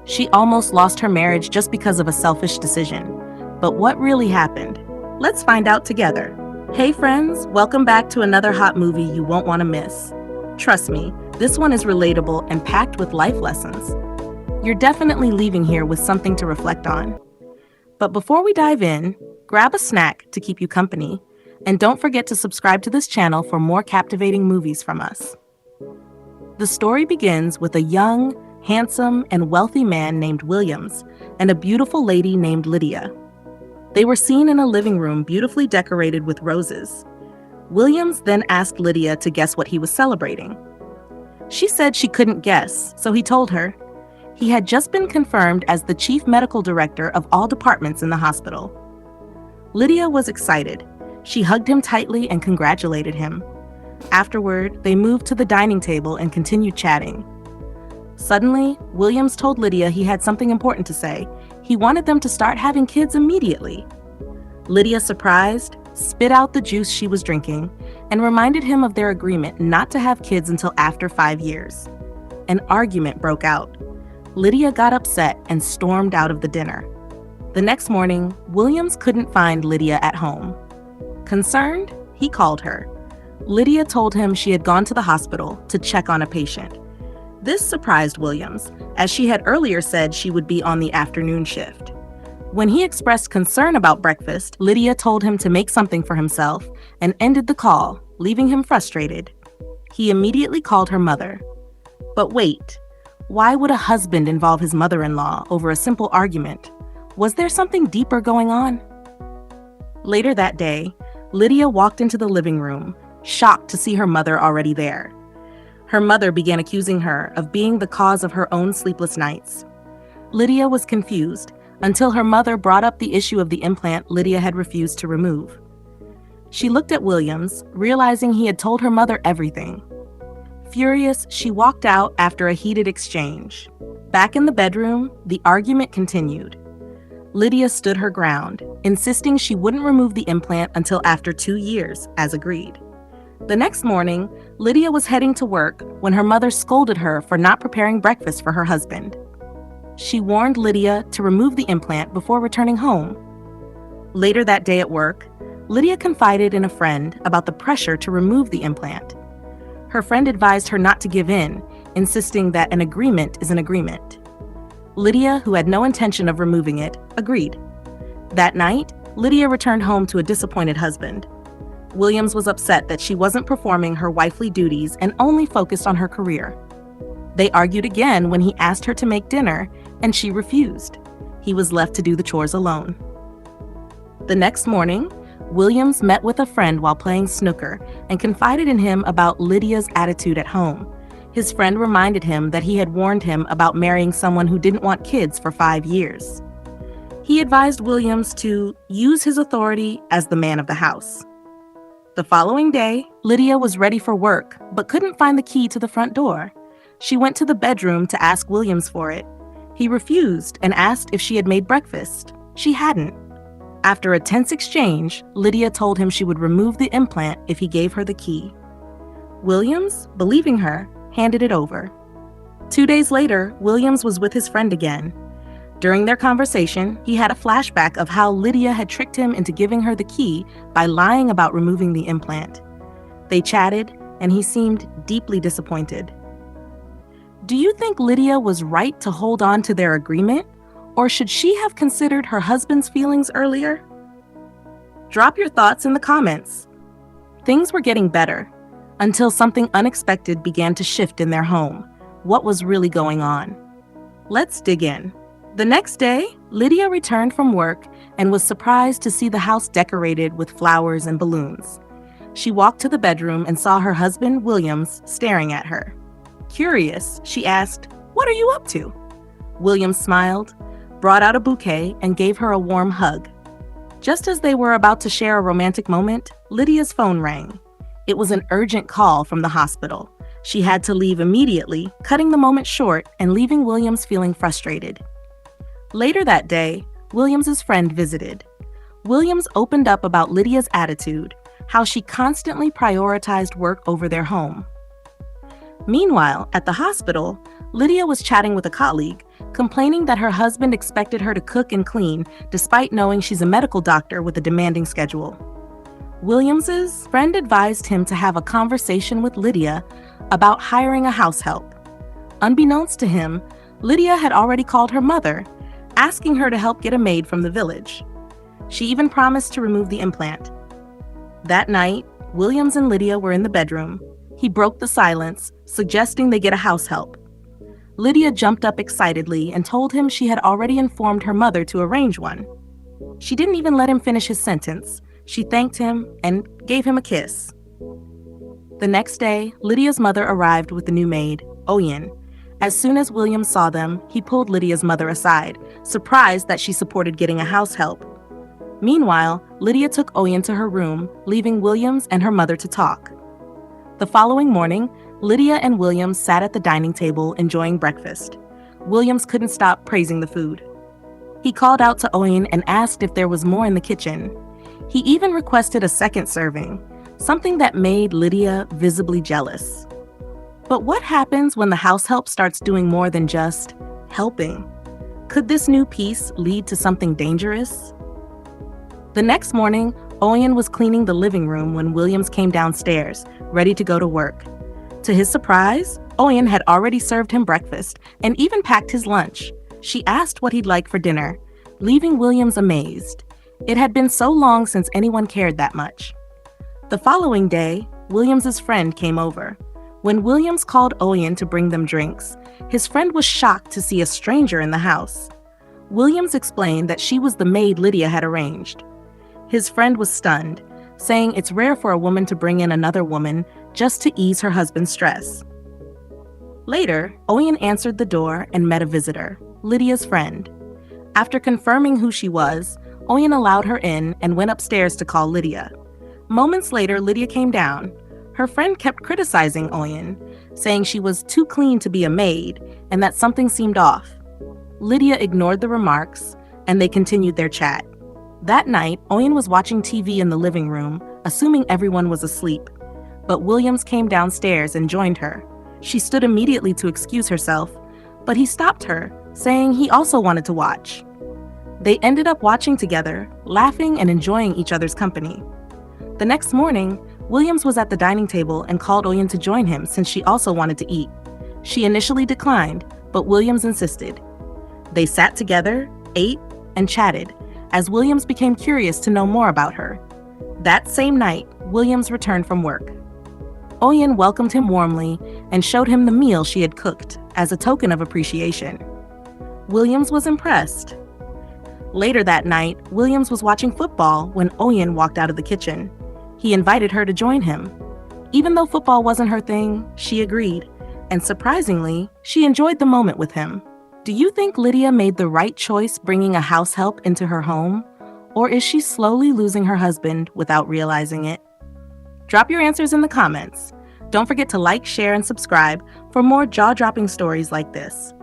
She almost lost her marriage just because of a selfish decision. But what really happened? Let's find out together. Hey friends, welcome back to another hot movie you won't want to miss. Trust me, this one is relatable and packed with life lessons. You're definitely leaving here with something to reflect on. But before we dive in, grab a snack to keep you company, and don't forget to subscribe to this channel for more captivating movies from us. The story begins with a young, handsome, and wealthy man named Williams and a beautiful lady named Lydia. They were seen in a living room beautifully decorated with roses. Williams then asked Lydia to guess what he was celebrating. She said she couldn't guess, so he told her. He had just been confirmed as the chief medical director of all departments in the hospital. Lydia was excited. She hugged him tightly and congratulated him. Afterward, they moved to the dining table and continued chatting. Suddenly, Williams told Lydia he had something important to say. He wanted them to start having kids immediately. Lydia, surprised, spit out the juice she was drinking and reminded him of their agreement not to have kids until after 5 years. An argument broke out. Lydia got upset and stormed out of the dinner. The next morning, Williams couldn't find Lydia at home. Concerned, he called her. Lydia told him she had gone to the hospital to check on a patient. This surprised Williams, as she had earlier said she would be on the afternoon shift. When he expressed concern about breakfast, Lydia told him to make something for himself and ended the call, leaving him frustrated. He immediately called her mother. But wait, why would a husband involve his mother-in-law over a simple argument? Was there something deeper going on? Later that day, Lydia walked into the living room, shocked to see her mother already there. Her mother began accusing her of being the cause of her own sleepless nights. Lydia was confused until her mother brought up the issue of the implant Lydia had refused to remove. She looked at Williams, realizing he had told her mother everything. Furious, she walked out after a heated exchange. Back in the bedroom, the argument continued. Lydia stood her ground, insisting she wouldn't remove the implant until after 2 years, as agreed. The next morning, Lydia was heading to work when her mother scolded her for not preparing breakfast for her husband. She warned Lydia to remove the implant before returning home. Later that day at work, Lydia confided in a friend about the pressure to remove the implant. Her friend advised her not to give in, insisting that an agreement is an agreement. Lydia, who had no intention of removing it, agreed. That night, Lydia returned home to a disappointed husband. Williams was upset that she wasn't performing her wifely duties and only focused on her career. They argued again when he asked her to make dinner, and she refused. He was left to do the chores alone. The next morning, Williams met with a friend while playing snooker and confided in him about Lydia's attitude at home. His friend reminded him that he had warned him about marrying someone who didn't want kids for 5 years. He advised Williams to use his authority as the man of the house. The following day, Lydia was ready for work, but couldn't find the key to the front door. She went to the bedroom to ask Williams for it. He refused and asked if she had made breakfast. She hadn't. After a tense exchange, Lydia told him she would remove the implant if he gave her the key. Williams, believing her, handed it over. 2 days later, Williams was with his friend again. During their conversation, he had a flashback of how Lydia had tricked him into giving her the key by lying about removing the implant. They chatted, and he seemed deeply disappointed. Do you think Lydia was right to hold on to their agreement, or should she have considered her husband's feelings earlier? Drop your thoughts in the comments. Things were getting better, until something unexpected began to shift in their home. What was really going on? Let's dig in. The next day, Lydia returned from work and was surprised to see the house decorated with flowers and balloons. She walked to the bedroom and saw her husband, Williams, staring at her. Curious, she asked, "What are you up to?" Williams smiled, brought out a bouquet, and gave her a warm hug. Just as they were about to share a romantic moment, Lydia's phone rang. It was an urgent call from the hospital. She had to leave immediately, cutting the moment short and leaving Williams feeling frustrated. Later that day, Williams's friend visited. Williams opened up about Lydia's attitude, how she constantly prioritized work over their home. Meanwhile, at the hospital, Lydia was chatting with a colleague complaining that her husband expected her to cook and clean despite knowing she's a medical doctor with a demanding schedule. Williams's friend advised him to have a conversation with Lydia about hiring a house help. Unbeknownst to him, Lydia had already called her mother, asking her to help get a maid from the village. She even promised to remove the implant. That night, Williams and Lydia were in the bedroom. He broke the silence, suggesting they get a house help. Lydia jumped up excitedly and told him she had already informed her mother to arrange one. She didn't even let him finish his sentence. She thanked him and gave him a kiss. The next day, Lydia's mother arrived with the new maid, Oyen. As soon as Williams saw them, he pulled Lydia's mother aside, surprised that she supported getting a house help. Meanwhile, Lydia took Oyen to her room, leaving Williams and her mother to talk. The following morning, Lydia and Williams sat at the dining table enjoying breakfast. Williams couldn't stop praising the food. He called out to Oyen and asked if there was more in the kitchen. He even requested a second serving, something that made Lydia visibly jealous. But what happens when the house help starts doing more than just helping? Could this new piece lead to something dangerous? The next morning, Oyen was cleaning the living room when Williams came downstairs, ready to go to work. To his surprise, Oyen had already served him breakfast and even packed his lunch. She asked what he'd like for dinner, leaving Williams amazed. It had been so long since anyone cared that much. The following day, Williams's friend came over. When Williams called Oyen to bring them drinks, his friend was shocked to see a stranger in the house. Williams explained that she was the maid Lydia had arranged. His friend was stunned, saying it's rare for a woman to bring in another woman just to ease her husband's stress. Later, Oyen answered the door and met a visitor, Lydia's friend. After confirming who she was, Oyen allowed her in and went upstairs to call Lydia. Moments later, Lydia came down. Her friend kept criticizing Oyen, saying she was too clean to be a maid and that something seemed off. Lydia ignored the remarks, and they continued their chat. That night, Oyen was watching TV in the living room, assuming everyone was asleep. But Williams came downstairs and joined her. She stood immediately to excuse herself, but he stopped her, saying he also wanted to watch. They ended up watching together, laughing and enjoying each other's company. The next morning, Williams was at the dining table and called Oyen to join him since she also wanted to eat. She initially declined, but Williams insisted. They sat together, ate, and chatted, as Williams became curious to know more about her. That same night, Williams returned from work. Oyen welcomed him warmly and showed him the meal she had cooked as a token of appreciation. Williams was impressed. Later that night, Williams was watching football when Oyen walked out of the kitchen. He invited her to join him. Even though football wasn't her thing, she agreed, and surprisingly, she enjoyed the moment with him. Do you think Lydia made the right choice bringing a house help into her home? Or is she slowly losing her husband without realizing it? Drop your answers in the comments. Don't forget to like, share, and subscribe for more jaw-dropping stories like this.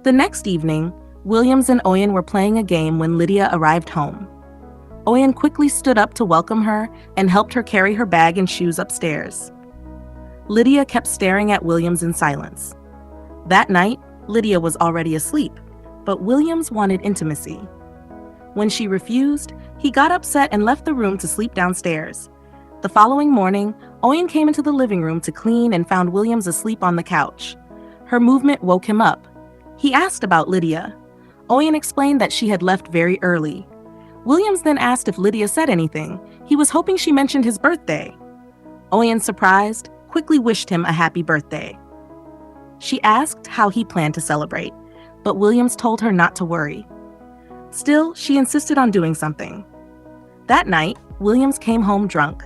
The next evening, Williams and Oyen were playing a game when Lydia arrived home. Oyen quickly stood up to welcome her and helped her carry her bag and shoes upstairs. Lydia kept staring at Williams in silence. That night, Lydia was already asleep, but Williams wanted intimacy. When she refused, he got upset and left the room to sleep downstairs. The following morning, Oyen came into the living room to clean and found Williams asleep on the couch. Her movement woke him up. He asked about Lydia. Oyen explained that she had left very early. Williams then asked if Lydia said anything. He was hoping she mentioned his birthday. Oyen, surprised, quickly wished him a happy birthday. She asked how he planned to celebrate, but Williams told her not to worry. Still, she insisted on doing something. That night, Williams came home drunk.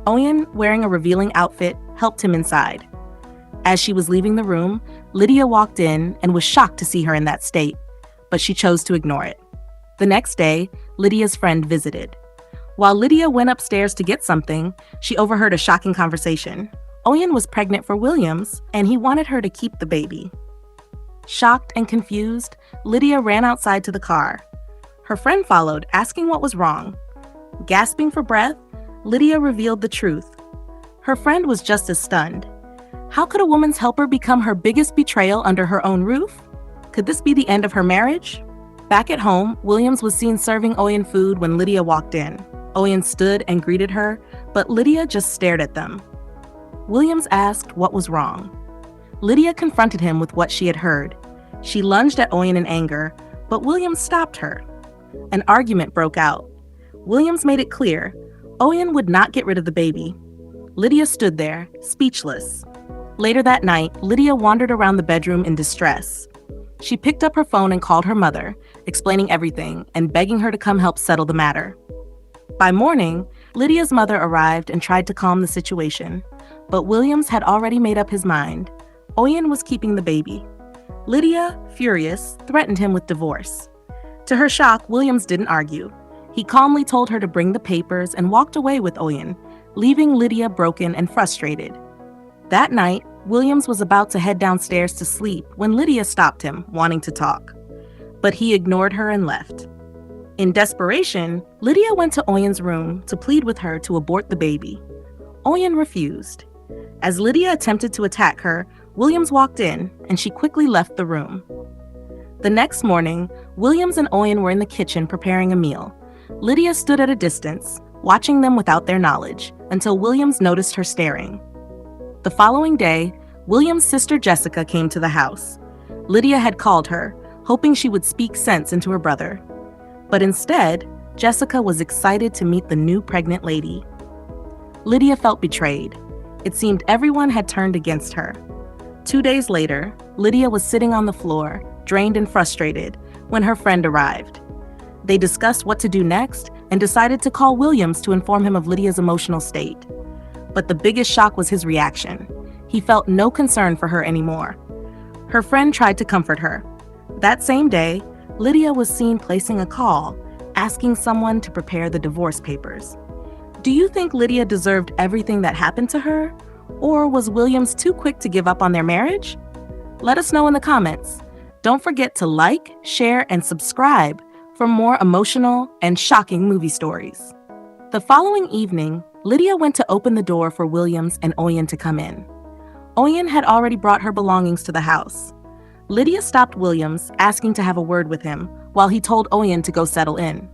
Oyen, wearing a revealing outfit, helped him inside. As she was leaving the room, Lydia walked in and was shocked to see her in that state, but she chose to ignore it. The next day, Lydia's friend visited. While Lydia went upstairs to get something, she overheard a shocking conversation. Oyen was pregnant for Williams, and he wanted her to keep the baby. Shocked and confused, Lydia ran outside to the car. Her friend followed, asking what was wrong. Gasping for breath, Lydia revealed the truth. Her friend was just as stunned. How could a woman's helper become her biggest betrayal under her own roof? Could this be the end of her marriage? Back at home, Williams was seen serving Oyen food when Lydia walked in. Oyen stood and greeted her, but Lydia just stared at them. Williams asked what was wrong. Lydia confronted him with what she had heard. She lunged at Oyen in anger, but Williams stopped her. An argument broke out. Williams made it clear Oyen would not get rid of the baby. Lydia stood there, speechless. Later that night, Lydia wandered around the bedroom in distress. She picked up her phone and called her mother, explaining everything and begging her to come help settle the matter. By morning, Lydia's mother arrived and tried to calm the situation, but Williams had already made up his mind. Oyen was keeping the baby. Lydia, furious, threatened him with divorce. To her shock, Williams didn't argue. He calmly told her to bring the papers and walked away with Oyen, leaving Lydia broken and frustrated. That night, Williams was about to head downstairs to sleep when Lydia stopped him, wanting to talk. But he ignored her and left. In desperation, Lydia went to Oyen's room to plead with her to abort the baby. Oyen refused. As Lydia attempted to attack her, Williams walked in, and she quickly left the room. The next morning, Williams and Oyen were in the kitchen preparing a meal. Lydia stood at a distance, watching them without their knowledge, until Williams noticed her staring. The following day, Williams' sister Jessica came to the house. Lydia had called her, hoping she would speak sense into her brother. But instead, Jessica was excited to meet the new pregnant lady. Lydia felt betrayed. It seemed everyone had turned against her. 2 days later, Lydia was sitting on the floor, drained and frustrated, when her friend arrived. They discussed what to do next and decided to call Williams to inform him of Lydia's emotional state. But the biggest shock was his reaction. He felt no concern for her anymore. Her friend tried to comfort her. That same day, Lydia was seen placing a call, asking someone to prepare the divorce papers. Do you think Lydia deserved everything that happened to her? Or was Williams too quick to give up on their marriage? Let us know in the comments. Don't forget to like, share, and subscribe for more emotional and shocking movie stories. The following evening, Lydia went to open the door for Williams and Oyen to come in. Oyen had already brought her belongings to the house. Lydia stopped Williams, asking to have a word with him, while he told Oyen to go settle in.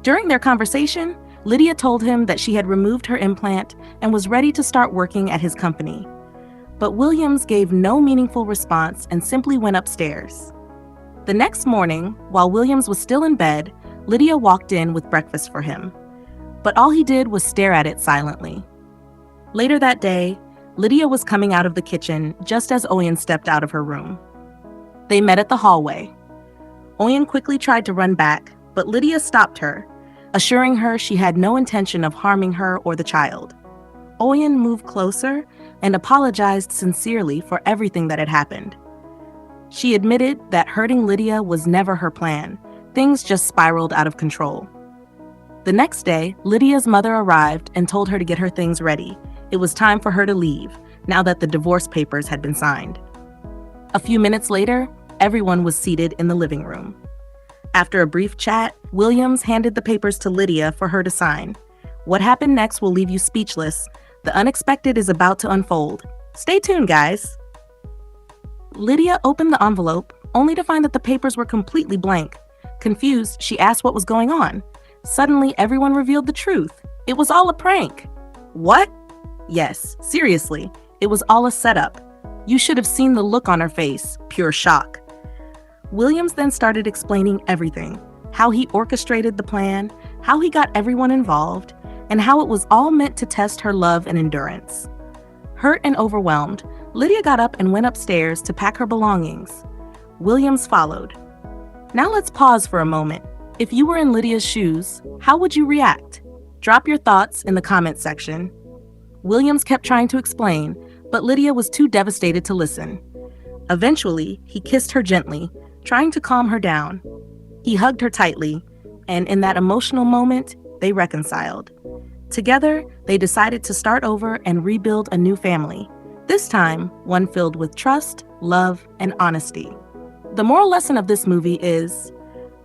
During their conversation, Lydia told him that she had removed her implant and was ready to start working at his company. But Williams gave no meaningful response and simply went upstairs. The next morning, while Williams was still in bed, Lydia walked in with breakfast for him. But all he did was stare at it silently. Later that day, Lydia was coming out of the kitchen just as Oyen stepped out of her room. They met at the hallway. Oyen quickly tried to run back, but Lydia stopped her, assuring her she had no intention of harming her or the child. Oyen moved closer and apologized sincerely for everything that had happened. She admitted that hurting Lydia was never her plan. Things just spiraled out of control. The next day, Lydia's mother arrived and told her to get her things ready. It was time for her to leave, now that the divorce papers had been signed. A few minutes later, everyone was seated in the living room. After a brief chat, Williams handed the papers to Lydia for her to sign. What happened next will leave you speechless. The unexpected is about to unfold. Stay tuned, guys. Lydia opened the envelope, only to find that the papers were completely blank. Confused, she asked what was going on. Suddenly, everyone revealed the truth. It was all a prank. What? Yes, seriously, it was all a setup. You should have seen the look on her face, pure shock. Williams then started explaining everything, how he orchestrated the plan, how he got everyone involved, and how it was all meant to test her love and endurance. Hurt and overwhelmed, Lydia got up and went upstairs to pack her belongings. Williams followed. Now let's pause for a moment. If you were in Lydia's shoes, how would you react? Drop your thoughts in the comment section. Williams kept trying to explain, but Lydia was too devastated to listen. Eventually, he kissed her gently, trying to calm her down. He hugged her tightly, and in that emotional moment, they reconciled. Together, they decided to start over and rebuild a new family, this time one filled with trust, love, and honesty. The moral lesson of this movie is,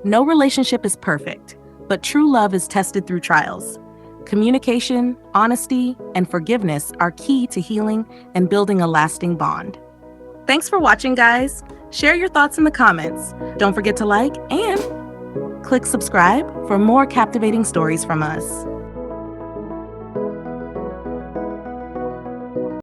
no relationship is perfect, but true love is tested through trials. Communication, honesty, and forgiveness are key to healing and building a lasting bond. Thanks for watching, guys. Share your thoughts in the comments. Don't forget to like and click subscribe for more captivating stories from us.